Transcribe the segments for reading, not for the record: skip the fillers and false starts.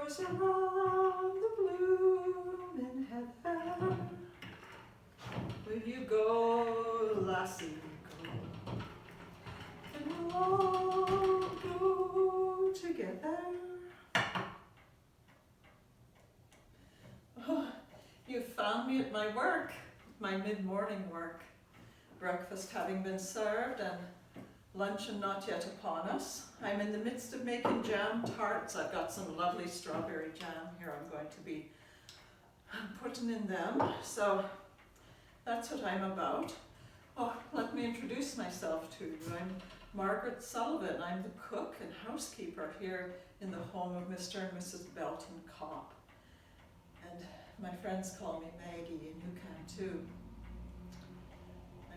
goes around the blooming heather. Will you go, lassie, go? And we'll all go together. Oh, you found me at my work, my mid-morning work. Breakfast having been served and luncheon not yet upon us. I'm in the midst of making jam tarts. I've got some lovely strawberry jam here I'm going to be putting in them. So that's what I'm about. Oh, let me introduce myself to you. I'm Margaret Sullivan. I'm the cook and housekeeper here in the home of Mr. and Mrs. Avery-Copp. And my friends call me Maggie, and you can too.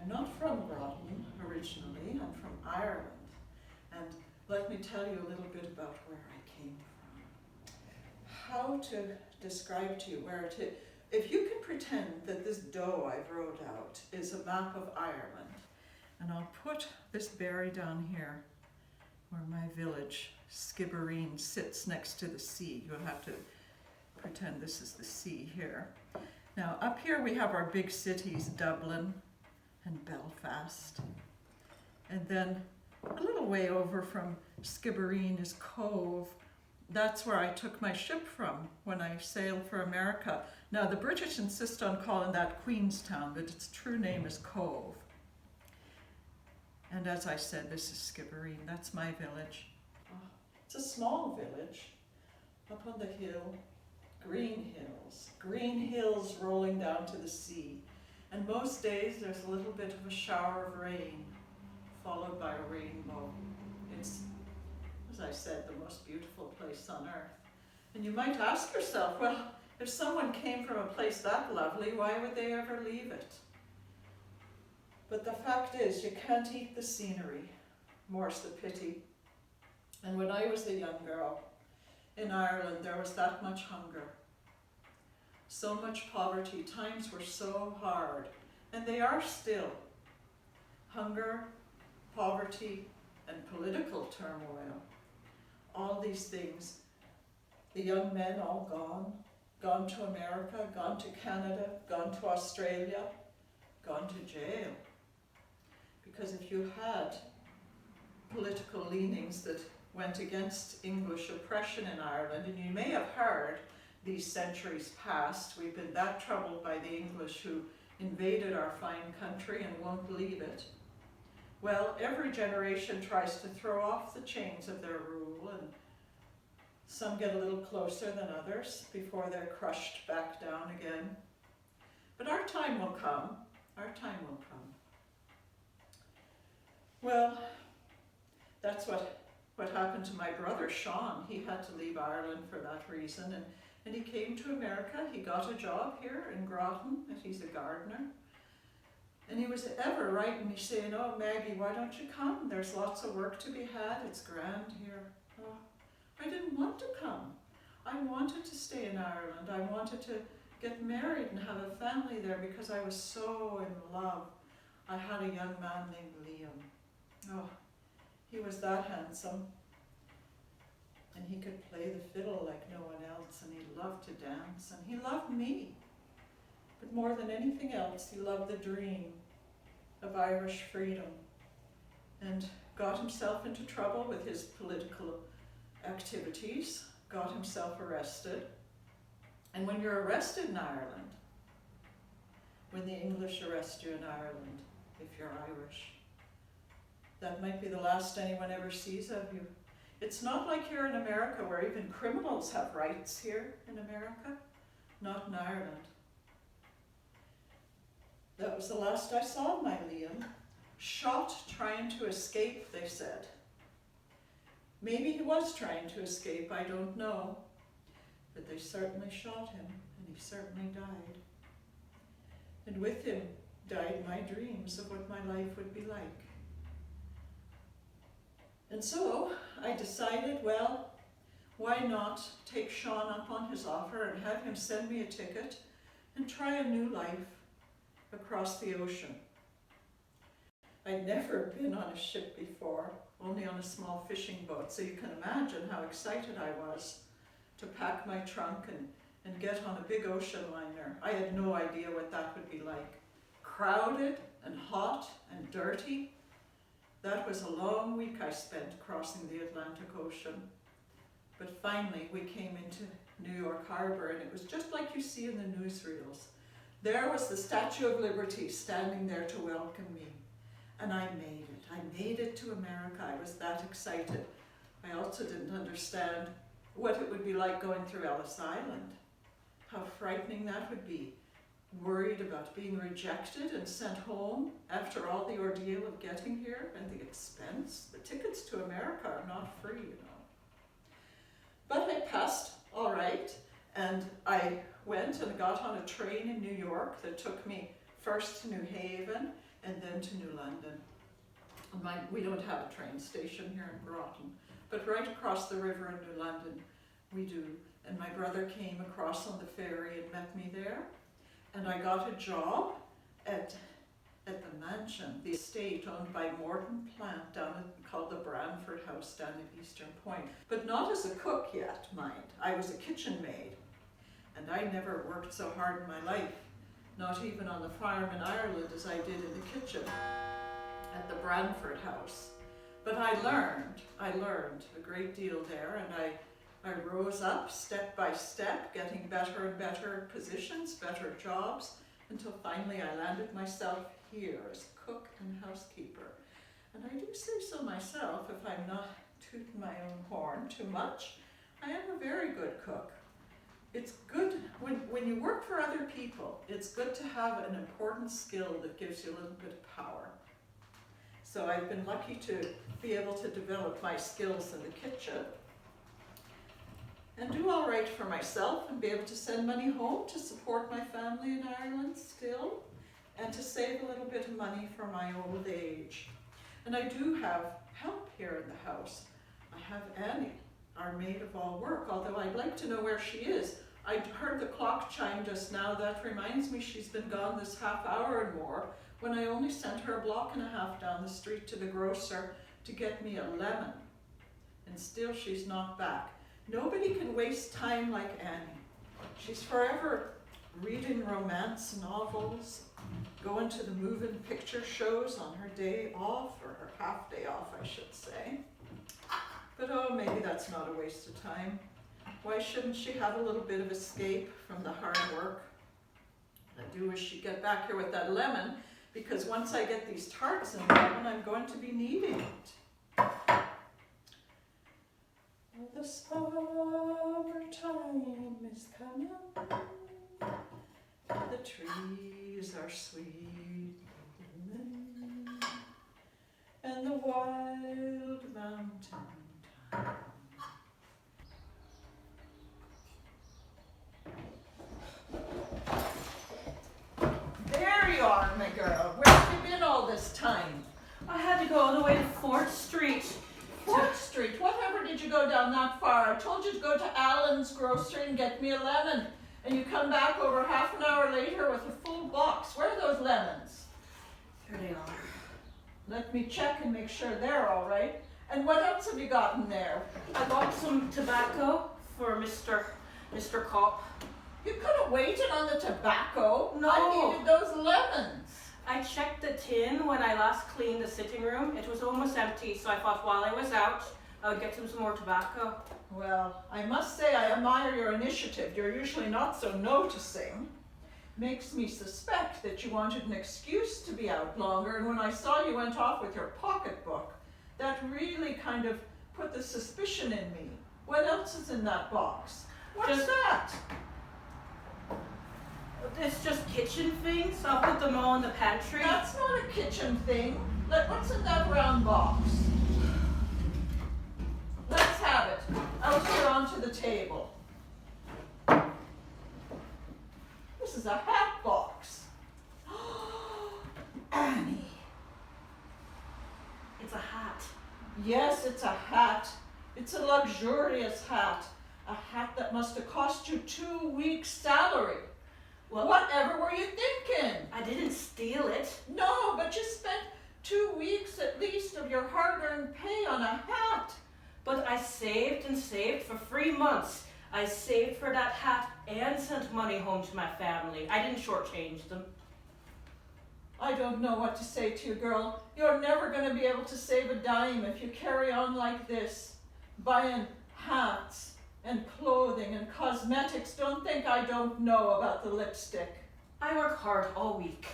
I'm not from Groton originally, I'm from Ireland. And let me tell you a little bit about where I came from. How to describe to you where to, if you can pretend that this dough I've wrote out is a map of Ireland, and I'll put this berry down here where my village, Skibbereen, sits next to the sea. You'll have to pretend this is the sea here. Now up here we have our big cities, Dublin and Belfast. And then a little way over from Skibbereen is Cove. That's where I took my ship from when I sailed for America. Now the British insist on calling that Queenstown, but its true name is Cove. And as I said, this is Skibbereen, that's my village. Oh, it's a small village up on the hill, green hills rolling down to the sea. And most days there's a little bit of a shower of rain, followed by a rainbow. It's, as I said, the most beautiful place on earth. And you might ask yourself, well, if someone came from a place that lovely, why would they ever leave it? But the fact is, you can't eat the scenery, more's the pity. And when I was a young girl in Ireland, there was that much hunger. So much poverty, times were so hard, and they are still. Hunger, poverty, and political turmoil. All these things. The young men all gone to America, gone to Canada, gone to Australia, gone to jail. Because if you had political leanings that went against English oppression in Ireland, and you may have heard these centuries past, we've been that troubled by the English who invaded our fine country and won't leave it. Well, every generation tries to throw off the chains of their rule, and some get a little closer than others before they're crushed back down again. But our time will come. Our time will come. Well, that's what happened to my brother Sean. He had to leave Ireland for that reason, and he came to America. He got a job here in Groton, and he's a gardener. And he was ever writing me saying, oh, Maggie, why don't you come? There's lots of work to be had. It's grand here. Oh, I didn't want to come. I wanted to stay in Ireland. I wanted to get married and have a family there because I was so in love. I had a young man named Liam. Oh, he was that handsome. And he could play the fiddle like no one else, and he loved to dance, and he loved me. But more than anything else, he loved the dream of Irish freedom, and got himself into trouble with his political activities, got himself arrested. And when you're arrested in Ireland, when the English arrest you in Ireland, if you're Irish, that might be the last anyone ever sees of you. It's not like here in America where even criminals have rights here in America, not in Ireland. That was the last I saw of my Liam, shot trying to escape, they said. Maybe he was trying to escape, I don't know, but they certainly shot him, and he certainly died. And with him died my dreams of what my life would be like. And so I decided, well, why not take Sean up on his offer and have him send me a ticket and try a new life across the ocean. I'd never been on a ship before, only on a small fishing boat, so you can imagine how excited I was to pack my trunk and get on a big ocean liner. I had no idea what that would be like. Crowded and hot and dirty. That was a long week I spent crossing the Atlantic Ocean. But finally we came into New York Harbor, and it was just like you see in the newsreels. There was the Statue of Liberty standing there to welcome me. And I made it. I made it to America. I was that excited. I also didn't understand what it would be like going through Ellis Island. How frightening that would be. Worried about being rejected and sent home after all the ordeal of getting here and the expense. The tickets to America are not free, you know. But I passed all right, and I went and got on a train in New York that took me first to New Haven and then to New London. We don't have a train station here in Groton, but right across the river in New London we do. And my brother came across on the ferry and met me there. And I got a job at the mansion, the estate owned by Morton Plant called the Branford House down at Eastern Point. But not as a cook yet, mind. I was a kitchen maid. And I never worked so hard in my life, not even on the farm in Ireland as I did in the kitchen at the Branford House. But I learned a great deal there, and I rose up step by step, getting better and better positions, better jobs, until finally I landed myself here as cook and housekeeper. And I do say so myself, if I'm not tooting my own horn too much. I am a very good cook. It's good, when you work for other people, it's good to have an important skill that gives you a little bit of power. So I've been lucky to be able to develop my skills in the kitchen and do all right for myself and be able to send money home to support my family in Ireland still, and to save a little bit of money for my old age. And I do have help here in the house. I have Annie, our maid of all work, although I'd like to know where she is. I heard the clock chime just now. That reminds me she's been gone this half hour and more, when I only sent her a block and a half down the street to the grocer to get me a lemon. And still she's not back. Nobody can waste time like Annie. She's forever reading romance novels, going to the moving picture shows on her day off, or her half day off, I should say. But oh, maybe that's not a waste of time. Why shouldn't she have a little bit of escape from the hard work? I do wish she'd get back here with that lemon, because once I get these tarts in the oven, I'm going to be needing it. The summertime is coming, the trees are sweet, and the wild mountain time. There you are, my girl. Where have you been all this time? I had to go all the way to 4th Street. 4th Street? Whatever did you go down that far? I told you to go to Allen's grocery and get me a lemon. And you come back over half an hour later with a full box. Where are those lemons? Here they are. Let me check and make sure they're all right. And what else have you gotten there? I got some tobacco for Mr. Copp. You could have waited on the tobacco. No. I needed those lemons. I checked the tin when I last cleaned the sitting room. It was almost empty, so I thought while I was out, I would get some more tobacco. Well, I must say I admire your initiative. You're usually not so noticing. Makes me suspect that you wanted an excuse to be out longer, and when I saw you went off with your pocketbook, that really kind of put the suspicion in me. What else is in that box? What's that? It's just kitchen things. I'll put them all in the pantry. That's not a kitchen thing. What's in that round box? Let's have it. Out here onto the table. This is a hat box. Annie. It's a hat. Yes, it's a hat. It's a luxurious hat. A hat that must have cost you 2 weeks' salary. Well, whatever were you thinking? I didn't steal it. No, but you spent 2 weeks at least of your hard-earned pay on a hat. But I saved and saved for 3 months. I saved for that hat and sent money home to my family. I didn't shortchange them. I don't know what to say to you, girl. You're never going to be able to save a dime if you carry on like this, buying hats and clothing and cosmetics. Don't think I don't know about the lipstick. I work hard all week.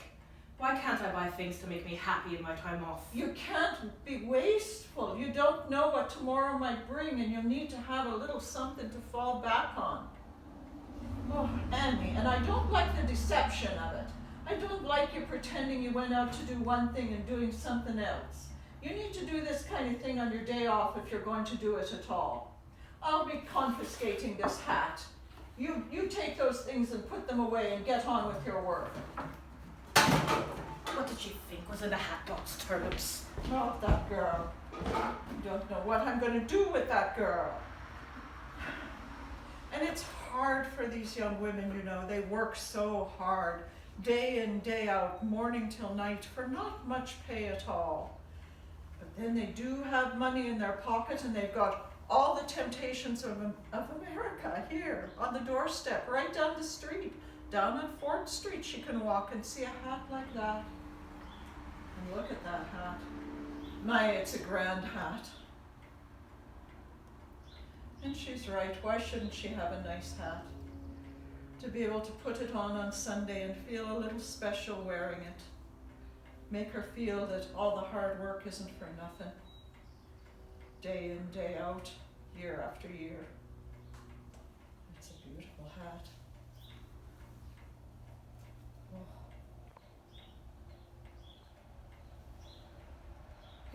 Why can't I buy things to make me happy in my time off? You can't be wasteful. You don't know what tomorrow might bring, and you need to have a little something to fall back on. Oh, Annie, and I don't like the deception of it. I don't like you pretending you went out to do one thing and doing something else. You need to do this kind of thing on your day off if you're going to do it at all. I'll be confiscating this hat. You take those things and put them away and get on with your work. What did she think was in the hat box, turnips? Oh, that girl. I don't know what I'm going to do with that girl. And it's hard for these young women, you know. They work so hard, day in, day out, morning till night, for not much pay at all. But then they do have money in their pocket, and they've got all the temptations of America here on the doorstep, right down the street. Down on 4th Street she can walk and see a hat like that. And look at that hat. My, it's a grand hat. And she's right, why shouldn't she have a nice hat? To be able to put it on Sunday and feel a little special wearing it. Make her feel that all the hard work isn't for nothing. Day in, day out, year after year. It's a beautiful hat.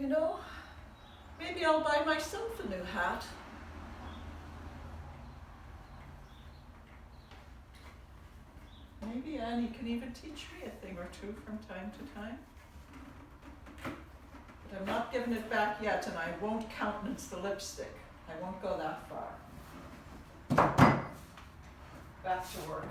You know, maybe I'll buy myself a new hat. Maybe Annie can even teach me a thing or two from time to time. But I'm not giving it back yet, and I won't countenance the lipstick. I won't go that far. Back to work.